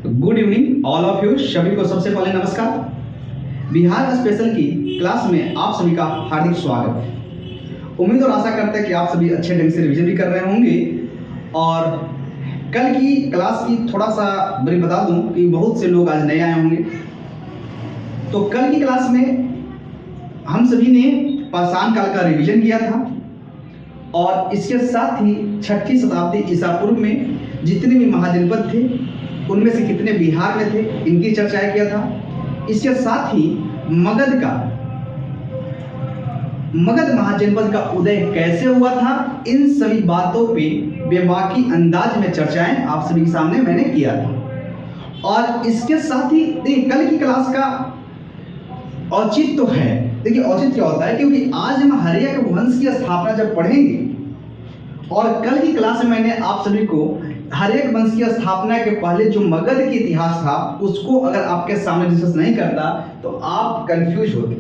Good evening all of you. सभी को सबसे पहले नमस्कार। बिहार स्पेशल की क्लास में आप सभी का हार्दिक स्वागत है। उम्मीद और आशा करते हैं कि आप सभी अच्छे ढंग से रिवीजन भी कर रहे होंगे। और कल की क्लास की थोड़ा सा ब्रीफ बता दूं कि बहुत से लोग आज नए आए होंगे। तो कल की क्लास में हम सभी ने पाषाण काल का रिवीजन किया था और इसके साथ ही 6ठी शताब्दी ईसा पूर्व में जितने भी महाजनपद थे उनमें से कितने बिहार में थे इनकी चर्चाएं किया था। इसके साथ ही मगध महाजनपद का उदय कैसे हुआ था, इन सभी बातों पे बेबाकी अंदाज में चर्चाएं आप सभी के सामने मैंने किया था। और इसके साथ ही देखिए कल की क्लास का औचित्य तो है। देखिए औचित्य क्या होता है, क्योंकि आज हम हर्यक वंश की स्थापना जब पढ़ेंगे और कल की क्लास में मैंने आप सभी को हर्यक वंश की स्थापना के पहले जो मगध की इतिहास था उसको अगर आपके सामने डिस्कस नहीं करता तो आप कंफ्यूज होते।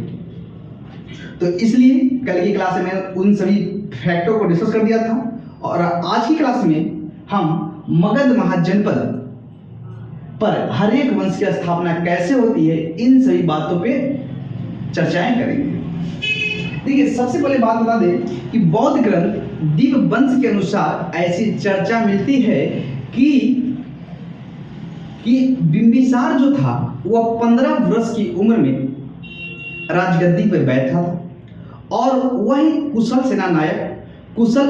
तो इसलिए कल की क्लास में मैंने उन सभी फैक्टों को डिस्कस कर दिया था और आज की क्लास में हम मगध महाजनपद पर हर्यक वंश की स्थापना कैसे होती है इन सभी बातों पे चर्चाएं करेंगे। देखिए सबसे पहले बात बता दें कि बौद्ध ग्रंथ दीपवंश के अनुसार ऐसी चर्चा मिलती है कि बिंबिसार जो था वह 15 वर्ष की उम्र में राजगद्दी पर बैठा था और वही कुशल सेनानायक, कुशल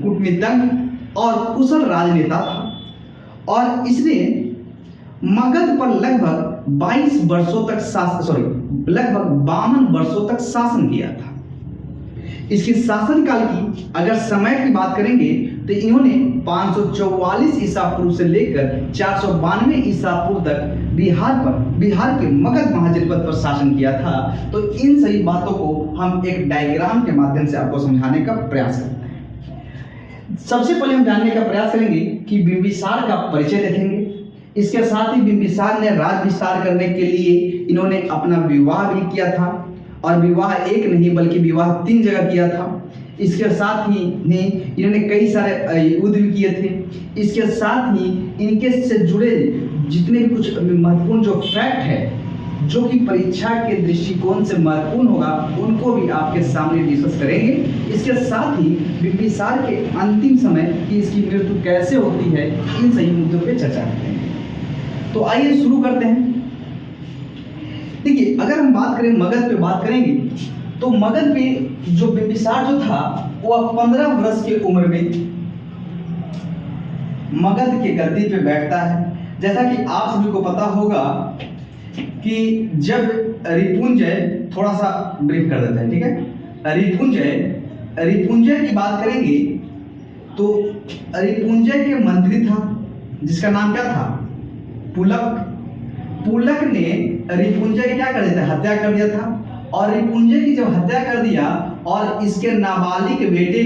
कूटनीतिज्ञ और कुशल राजनेता था और इसने मगध पर लगभग 52 वर्षों तक शासन किया था। इसके शासनकाल की अगर समय की बात करेंगे तो इन्होंने 544 ईसा पूर्व से लेकर 492 ईसा पूर्व तक बिहार के मगध महाजनपद पर शासन किया था। तो इन सही बातों को हम एक डायग्राम के माध्यम से आपको समझाने का प्रयास करते हैं। सबसे पहले हम जानने का प्रयास करेंगे कि बिंबिसार का परिचय देखेंगे। इसके साथ ही बिंबिसार ने राज्य विस्तार करने के लिए इन्होंने अपना विवाह भी किया था और विवाह एक नहीं बल्कि विवाह 3 जगह किया था। इसके साथ ही इन्होंने कई सारे युद्ध भी किए थे। इसके साथ ही इनके से जुड़े जितने भी कुछ महत्वपूर्ण जो फैक्ट है जो कि परीक्षा के दृष्टिकोण से महत्वपूर्ण होगा उनको भी आपके सामने डिस्कस करेंगे। इसके साथ ही बिंबिसार के अंतिम समय की इसकी मृत्यु कैसे होती है इन सही मुद्दों पर चर्चा करेंगे। तो आइए शुरू करते हैं। देखिए अगर हम बात करें मगध पे बात करेंगे तो मगध पे जो बिंबिसार जो था वह 15 वर्ष की उम्र में मगध के गद्दी पे बैठता है। जैसा कि आप सभी को पता होगा कि जब रिपुंजय, थोड़ा सा ब्रीफ कर देते हैं, ठीक है। रिपुंजय की बात करेंगे तो रिपुंजय के मंत्री था जिसका नाम क्या था, पुलक ने रिपुंजय की क्या कर दिया था, हत्या कर दिया था। और रिपुंजय की जब हत्या कर दिया और इसके नाबालिग बेटे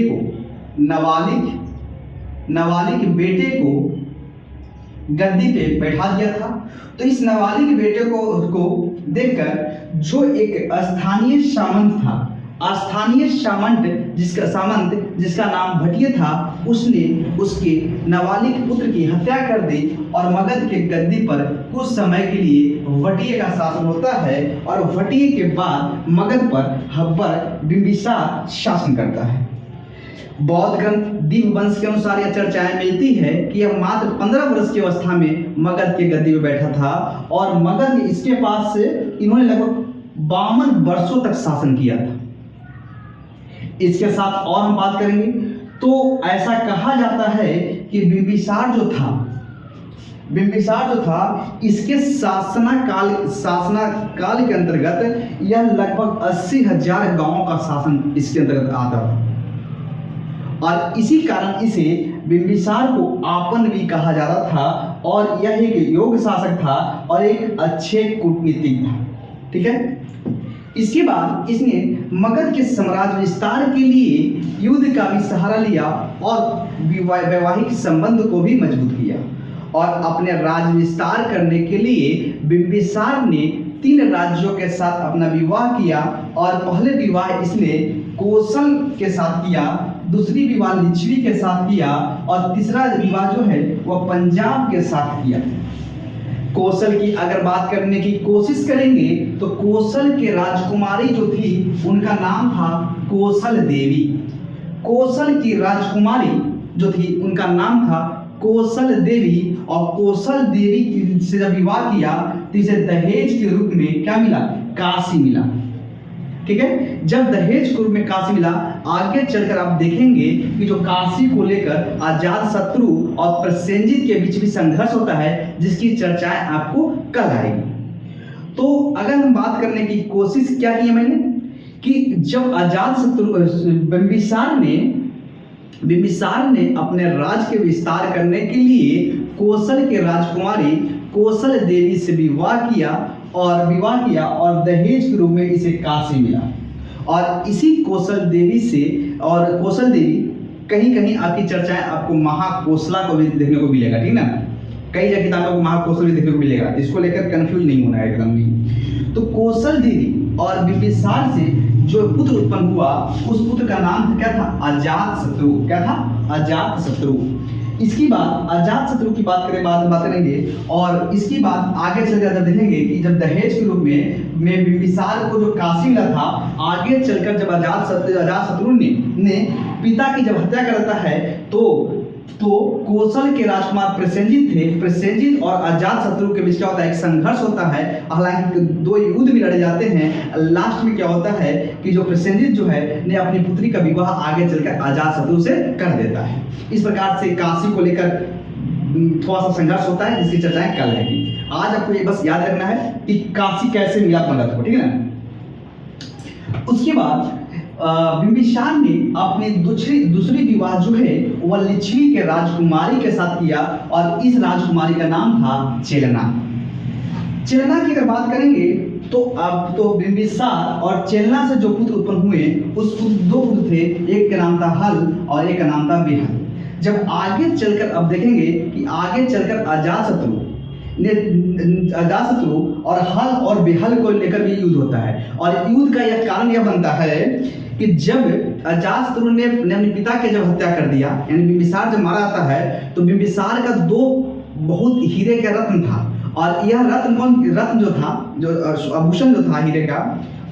को गद्दी पे बैठा दिया था। तो इस नाबालिग बेटे को देखकर जो एक स्थानीय सामंत जिसका नाम भटिया था उसने उसके नाबालिग पुत्र की हत्या कर दी और मगध के गद्दी पर कुछ समय के लिए भटिया का शासन होता है और भटिया के बाद मगध पर बिंबिसार शासन करता है। बौद्ध ग्रंथ दीपवंश के अनुसार यह चर्चाएं मिलती है कि यह मात्र 15 वर्ष की अवस्था में मगध के गद्दी में बैठा था और मगध में इसके पास से इन्होंने लगभग 52 वर्षों तक शासन किया था। इसके साथ और हम बात करेंगे तो ऐसा कहा जाता है कि बिंबिसार जो था इसके शासनकाल के अंतर्गत यह लगभग 80,000 गांवों का शासन इसके अंतर्गत आता था और इसी कारण इसे बिंबिसार को आपन भी कहा जाता था और यह एक योग्य शासक था और एक अच्छे कूटनीतिज्ञ था, ठीक है। इसके बाद इसने मगध के साम्राज्य विस्तार के लिए युद्ध का भी सहारा लिया और वैवाहिक संबंध को भी मजबूत किया और अपने राज्य विस्तार करने के लिए बिंबिसार ने 3 राज्यों के साथ अपना विवाह किया और पहले विवाह इसने कौशल के साथ किया, दूसरी विवाह लिच्छवी के साथ किया और तीसरा विवाह जो है वह पंजाब के साथ किया। कौशल की अगर बात करने की कोशिश करेंगे तो कौशल के राजकुमारी जो थी उनका नाम था कौशल देवी। कौशल की राजकुमारी जो थी उनका नाम था कौशल देवी, और कौशल देवी से जब विवाह किया तो इसे दहेज के रूप में क्या मिला? काशी मिला। ठीक है, जब दहेज के रूप में काशी मिला, आगे चलकर आप देखेंगे कि जो काशी को लेकर अजात शत्रु और प्रसेनजीत के बीच भी संघर्ष होता है, जिसकी चर्चाएं आपको कल आएगी। तो अगर हम बात करने की कोशिश क्या की है मैंने कि जब अजात शत्रु बिंबिसार ने अपने राज के विस्तार करने के लिए कौशल के राजकुमारी कौशल देवी से विवाह किया और दहेज के रूप में इसे काशी मिला। और इसी कौशल देवी से, और कौशल देवी कहीं कहीं आपकी चर्चाएं आपको महाकौशला को भी देखने को मिलेगा, ठीक ना, कई जगह किताबों को महाकौशल भी देखने को मिलेगा, इसको लेकर कंफ्यूज नहीं होना है एकदम भी। तो कौशल देवी और बिंबिसार से जो पुत्र उत्पन्न हुआ उस पुत्र का नाम क्या था? अजात शत्रु। क्या था? अजात शत्रु। इसकी बात अजात शत्रु की बात करेंगे, और इसकी बात आगे चलकर जब देखेंगे कि जब दहेज के रूप में बिंबिसार को जो काशी मिला था, आगे चलकर जब अजात शत्रु ने पिता की जब हत्या करता है तो कौशल के राजकुमार प्रसेनजीत थे। प्रसेनजीत और अजात शत्रु के बीच क्या होता है? एक संघर्ष होता है, हालांकि दो युद्ध भी लड़े जाते हैं। लास्ट में क्या होता है कि जो प्रसेनजीत जो है ने अपनी पुत्री का विवाह आगे चलकर अजात शत्रु से कर देता है। इस प्रकार से काशी को लेकर थोड़ा सा संघर्ष होता है, जिसकी चर्चाएं कल रहेगी। आज आपको ये बस याद रखना है कि काशी कैसे मिला पंडित को, ठीक है ना। उसके बाद बिंबिसार ने अपनी दूसरी विवाह जो है वह लिच्छवी के राजकुमारी के साथ किया, और इस राजकुमारी का नाम था चेलना। चेलना की अगर बात करेंगे तो अब तो बिंबिसार और चेलना से जो पुत्र उत्पन्न हुए उस दो पुत्र थे, एक का नाम था हल और एक का नाम था बेहल। जब आगे चलकर अब देखेंगे कि आगे चलकर अजातशत्रु और हल और बेहल को लेकर भी युद्ध होता है, और युद्ध का यह कारण यह बनता है कि जब अजातशत्रु ने अपने पिता के जब हत्या कर दिया, यानी बिंबिसार जब मारा जाता है, तो बिंबिसार का दो बहुत हीरे का रत्न था, और यह रत्न जो था, जो आभूषण जो था हीरे का,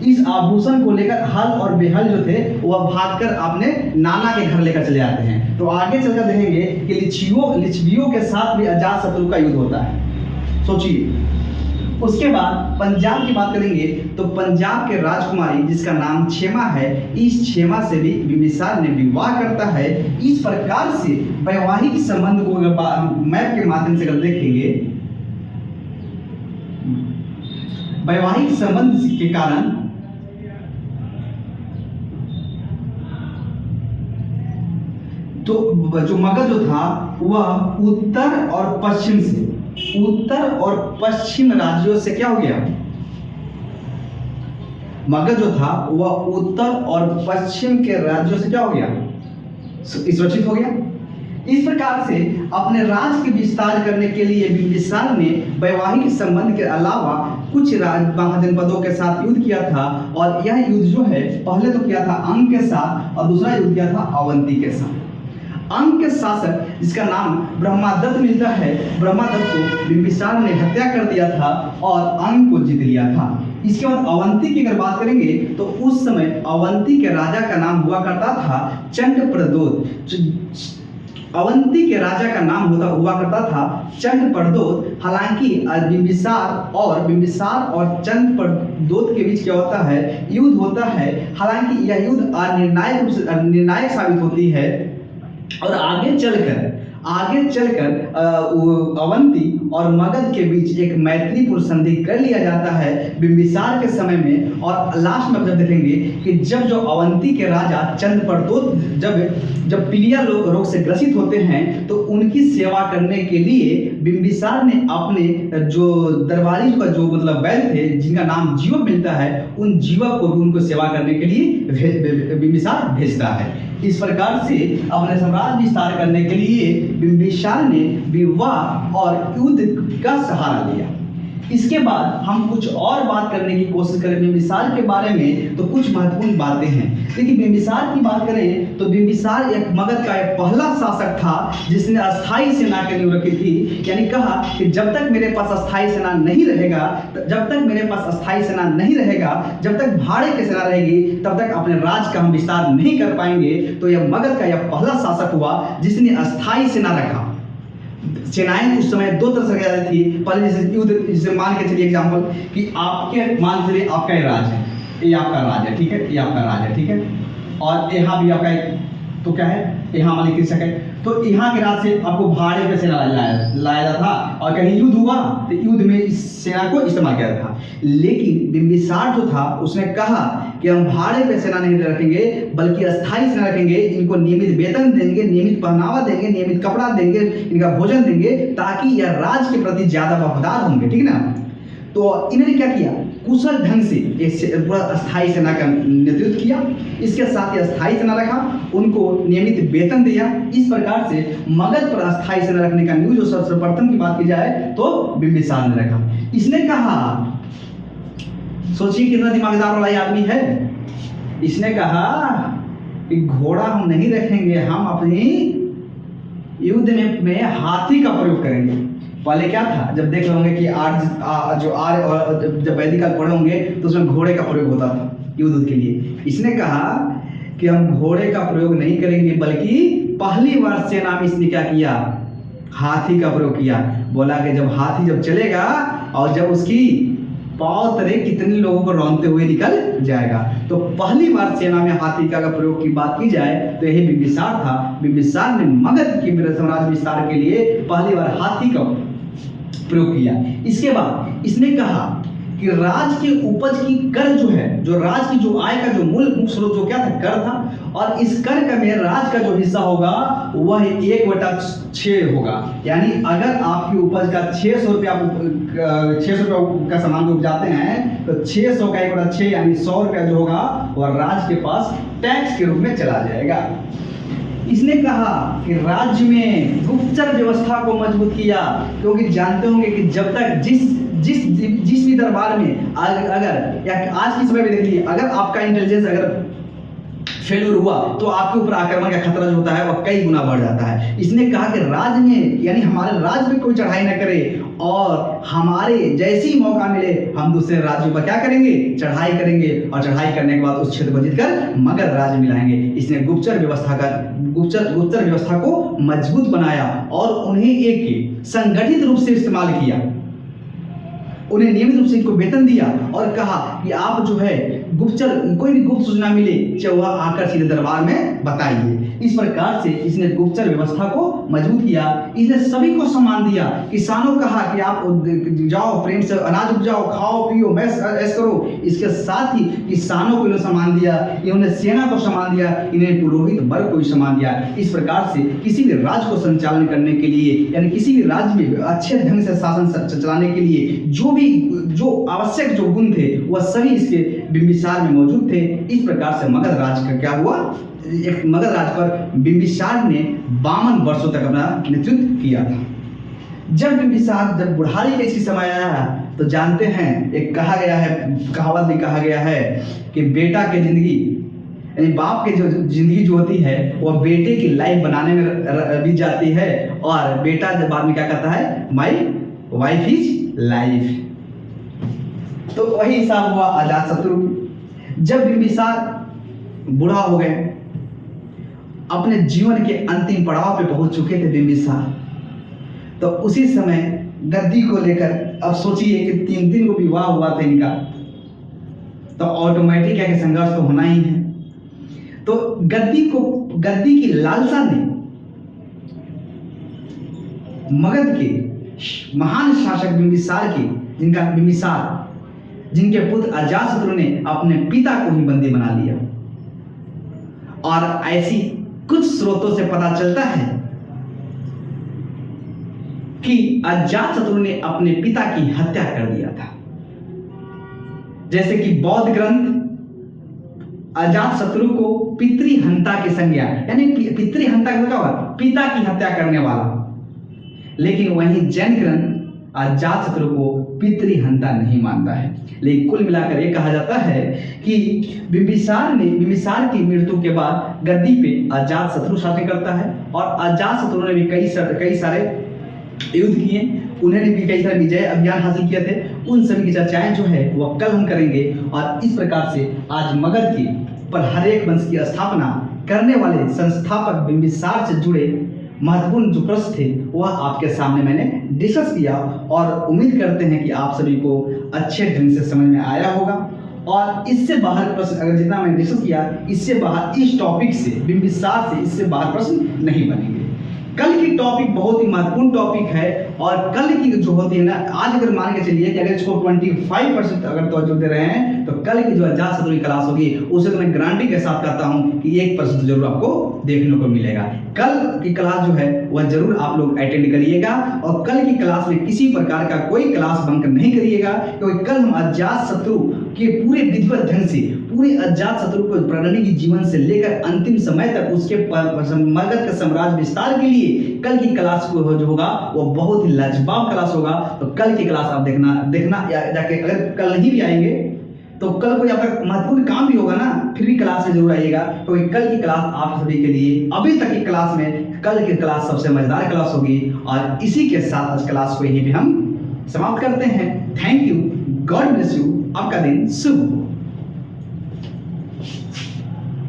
इस आभूषण को लेकर हल और बेहल जो थे वह भागकर अपने नाना के घर लेकर चले जाते हैं। तो आगे चलकर देखेंगे कि लिच्छवियों के साथ भी अजातशत्रु का युद्ध होता है। सोचिए। उसके बाद पंजाब की बात करेंगे तो पंजाब के राजकुमारी जिसका नाम क्षेमा है, इस क्षेमा से भी बिंबिसार ने विवाह करता है। इस प्रकार से वैवाहिक संबंध को मैप के माध्यम से अगर देखेंगे, वैवाहिक संबंध के कारण तो जो मगध जो था वह उत्तर और पश्चिम राज्यों से क्या हो गया? मगध जो था वह उत्तर और पश्चिम के राज्यों से क्या हो गया? सुरक्षित हो गया। इस प्रकार से अपने राज्य के विस्तार करने के लिए बिंबिसार ने वैवाहिक संबंध के अलावा कुछ महाजनपदों के साथ युद्ध किया था, और यह युद्ध जो है पहले तो किया था अंग के साथ और दूसरा युद्ध किया था अवंती के साथ। अंग के शासक जिसका नाम ब्रह्मादत्त मिलता है, ब्रह्मादत्त को बिंबिसार ने हत्या कर दिया था और अंग को जीत लिया था। इसके बाद अवंती की अगर बात करेंगे तो उस समय अवंती के राजा का नाम हुआ करता था चंद्रप्रदोत। अवंती के राजा का नाम हुआ करता था चंद्रप्रदोत। हालांकि बिंबिसार और चंद्रप्रदोत के बीच क्या होता है? युद्ध होता है। हालांकि यह युद्ध निर्णायक साबित होती है, और आगे चलकर अवंती और मगध के बीच एक मैत्रीपूर्ण संधि कर लिया जाता है बिंबिसार के समय में। और लास्ट में जब देखेंगे कि जब जो अवंती के राजा चंद्रप्रदोत जब पीलिया रोग से ग्रसित होते हैं, तो उनकी सेवा करने के लिए बिंबिसार ने अपने जो दरबारी का जो मतलब वैद्य थे जिनका नाम जीवक मिलता है, उन जीवक को भी उनको सेवा करने के लिए बिंबिसार भेजता है। इस प्रकार से अपने साम्राज्य विस्तार करने के लिए बिंबिसार ने विवाह और युद्ध का सहारा लिया। इसके बाद हम कुछ और बात करने की कोशिश करें बिंबिसार के बारे में, तो कुछ महत्वपूर्ण बातें हैं। देखिए बिंबिसार की बात करें तो बिंबिसार एक मगध का एक पहला शासक था जिसने अस्थाई सेना की नींव रखी थी। यानी कहा कि जब तक मेरे पास अस्थाई सेना नहीं रहेगा, जब तक मेरे पास अस्थाई सेना नहीं रहेगा, जब तक भाड़े की सेना रहेगी, तब तक अपने राज का हम विस्तार नहीं कर पाएंगे। तो यह मगध का यह पहला शासक हुआ जिसने अस्थाई सेना रखा। सेनाएं उस समय दो तरह से रखी जाती थी। पहले जैसे युद्ध, जैसे मान के चलिए एग्जाम्पल कि आपके मान चलिए आपका ये राज है, ये आपका राज है, ठीक है, ये आपका राज है, ठीक है, और यहाँ भी आपका एक तो क्या है, यहाँ वाले कृषक है, तो यहाँ के राज से आपको भाड़े पे सेना लाया जाता था, और कहीं युद्ध हुआ तो युद्ध में इस सेना को इस्तेमाल किया जाता था। लेकिन बिंबिसार जो था उसने कहा कि हम भाड़े पे सेना नहीं रखेंगे बल्कि अस्थाई सेना रखेंगे, इनको नियमित वेतन देंगे, नियमित पहनावा देंगे, नियमित कपड़ा देंगे, इनका भोजन देंगे, ताकि यह राज के प्रति ज्यादा वफादार होंगे, ठीक ना। तो इन्होंने क्या किया, कुशल ढंग से एक पूरा अस्थाई सेना का नेतृत्व किया। इसके साथ ही अस्थाई सेना रखा, उनको नियमित वेतन दिया। इस प्रकार से मगध पर अस्थाई सेना रखने का न्यूज, जो सबसे प्रथम की बात की जाए तो बिंबिसार ने रखा। इसने कहा, सोचिए कितना दिमागदार वाला आदमी है, इसने कहा कि घोड़ा हम नहीं रखेंगे, हम अपनी युद्ध में हाथी का प्रयोग करेंगे। पहले क्या था, जब देख रहे होंगे कि आर्य और जब वैदिक काल पढ़े होंगे तो उसमें घोड़े का प्रयोग होता था युद्ध के लिए। इसने कहा कि हम घोड़े का प्रयोग नहीं करेंगे बल्कि पहली बार सेना में इसने क्या किया, हाथी का प्रयोग किया। बोला कि जब हाथी जब चलेगा और जब उसकी पाँव तले कितने लोगों को रौंदते हुए निकल जाएगा, तो पहली बार सेना में हाथी का प्रयोग की बात की जाए तो यही बिंबिसार था। बिंबिसार ने मगध की साम्राज्य विस्तार के लिए पहली बार हाथी का प्रयोग किया। इसके बाद इसने कहा कि राज के उपज की कर जो है, जो राज की जो आय का जो मूल मुख्य स्रोत जो क्या था, कर था, और इस कर का में राज का जो हिस्सा होगा वह 1/6 होगा। यानी अगर आपकी उपज का 600 रुपया का सामान को उपजाते हैं तो 600 का 1/6 यानी 100 रुपया जो होगा वह राज के पास टैक्स के रूप में चला जाएगा। इसने कहा कि राज्य में गुप्तचर व्यवस्था को मजबूत किया, क्योंकि जानते होंगे कि जब तक जिस भी दरबार में अगर या आज की समय में देख लीजिए, अगर आपका इंटेलिजेंस अगर फेल्यूर हुआ तो आपके ऊपर आक्रमण का खतरा जो होता है वह कई गुना बढ़ जाता है। इसने कहा कि राज्य में यानी हमारे राज्य में कोई चढ़ाई न करे, और हमारे जैसे ही मौका मिले हम दूसरे राज्यों पर क्या करेंगे, चढ़ाई करेंगे, और चढ़ाई करने के बाद उस क्षेत्र को जीतकर मगध राज्य में लाएंगे। इसने गुप्तचर व्यवस्था को मजबूत बनाया और उन्हें एक संगठित रूप से इस्तेमाल किया। उन्हें नियमित रूप से इनको वेतन दिया और कहा कि आप जो है गुप्तचर कोई भी गुप्त सूचना मिले चाहे वह आकर सीधे दरबार में बताइए। इस प्रकार से इसने गुप्तचर व्यवस्था को मजबूत किया। इसने सभी को सम्मान दिया। किसानों कहा कि आप जाओ प्रेम से अनाज उपजाओ, खाओ पियो, ऐश करो। इसके साथ ही किसानों को इन्होंने सम्मान दिया, इन्होंने सेना को सम्मान दिया, इन्हें पुरोहित वर्ग को सम्मान दिया। इस प्रकार से किसी भी राज्य को संचालन करने के लिए यानी किसी भी राज्य में अच्छे ढंग से शासन चलाने के लिए जो आवश्यक जो गुण थे वह सभी इसके बिंबिसार में मौजूद थे। इस प्रकार से मगध राज्य का क्या हुआ, एक मगध राज्य पर बिंबिसार ने 52 वर्षों तक अपना नेतृत्व किया था। जब बुढ़ारी का इसकी समय आया तो जानते हैं एक कहा गया है, कहावत भी कहा गया है कि बेटा की जिंदगी यानी बाप की जो जिंदगी जो होती है वह बेटे की लाइफ बनाने में बीत जाती है, और बेटा जब बाद में क्या कहता है, माई वाइफ इज लाइफ। तो वही हिसाब हुआ अजातशत्रु। जब बिंबिसार बूढ़ा हो गए, अपने जीवन के अंतिम पड़ाव पे पहुंच चुके थे बिंबिसार, तो उसी समय गद्दी को लेकर अब सोचिए कि 3 दिन को विवाह हुआ था इनका, तो ऑटोमेटिक है कि संघर्ष तो होना ही है। तो गद्दी की लालसा ने मगध के महान शासक बिंबिसार जिनके पुत्र अजातशत्रु ने अपने पिता को ही बंदी बना लिया। और ऐसी कुछ स्रोतों से पता चलता है कि अजातशत्रु ने अपने पिता की हत्या कर दिया था। जैसे कि बौद्ध ग्रंथ अजातशत्रु को पितृहंता की संज्ञा यानी पितृहंता का क्या हुआ, पिता की हत्या करने वाला, लेकिन वहीं जैन ग्रंथ अजात शत्रु को पितृहंता नहीं मानता है। लेकिन कुल मिलाकर ये कहा जाता है कि बिंबिसार की मृत्यु के बाद गद्दी पे अजात शत्रु शासन करता है और अजात शत्रु ने भी कई सारे युद्ध किए, उन्होंने भी कई सारे विजय अभियान हासिल किए थे। उन सभी की चर्चाएं जो है वह कल हम करेंगे और इस प्रकार से आज मगध की पर हर एक वंश की स्थापना करने वाले संस्थापक बिंबिसार से जुड़े महत्वपूर्ण जो प्रश्न थे वह आपके सामने मैंने डिस्कस किया और उम्मीद करते हैं कि आप सभी को अच्छे ढंग से समझ में आया होगा। और इससे बाहर प्रश्न अगर जितना मैंने डिस्कस किया, इससे बाहर इस टॉपिक से बिंबिसार से इससे बाहर प्रश्न नहीं बनेंगे। कल की टॉपिक बहुत ही महत्वपूर्ण टॉपिक है और कल की जो होती है ना, आज अगर मान के चलिए कि अगर इसको 25% अगर तवज्जो दे रहे हैं तो कल की जो अजात शत्रु की क्लास होगी उसे तो मैं गारंटी के साथ कहता हूं कि 1% तो जरूर आपको देखने को मिलेगा। कल की क्लास जो है वह जरूर आप लोग अटेंड करिएगा और कल की क्लास में किसी प्रकार का कोई क्लास बंक नहीं करिएगा, क्योंकि कल हम अजात शत्रु के पूरे विधिवत ढंग से पूरे अजात शत्रु को प्रणनी की जीवन से लेकर अंतिम समय तक उसके मगध का साम्राज्य विस्तार के लिए कल की क्लास को जो होगा वो बहुत ही लाजवाब क्लास होगा। तो कल की क्लास आप देखना जाके, अगर कल नहीं भी आएंगे तो कल कोई आपका महत्वपूर्ण काम भी होगा ना, फिर भी क्लास में जरूर आइएगा, क्योंकि कल की क्लास आप सभी के लिए अभी तक की क्लास में कल की क्लास सबसे मजेदार क्लास होगी। और इसी के साथ आज क्लास को यहीं पे हम समाप्त करते हैं। Thank you, God bless you, आपका दिन शुभ हो।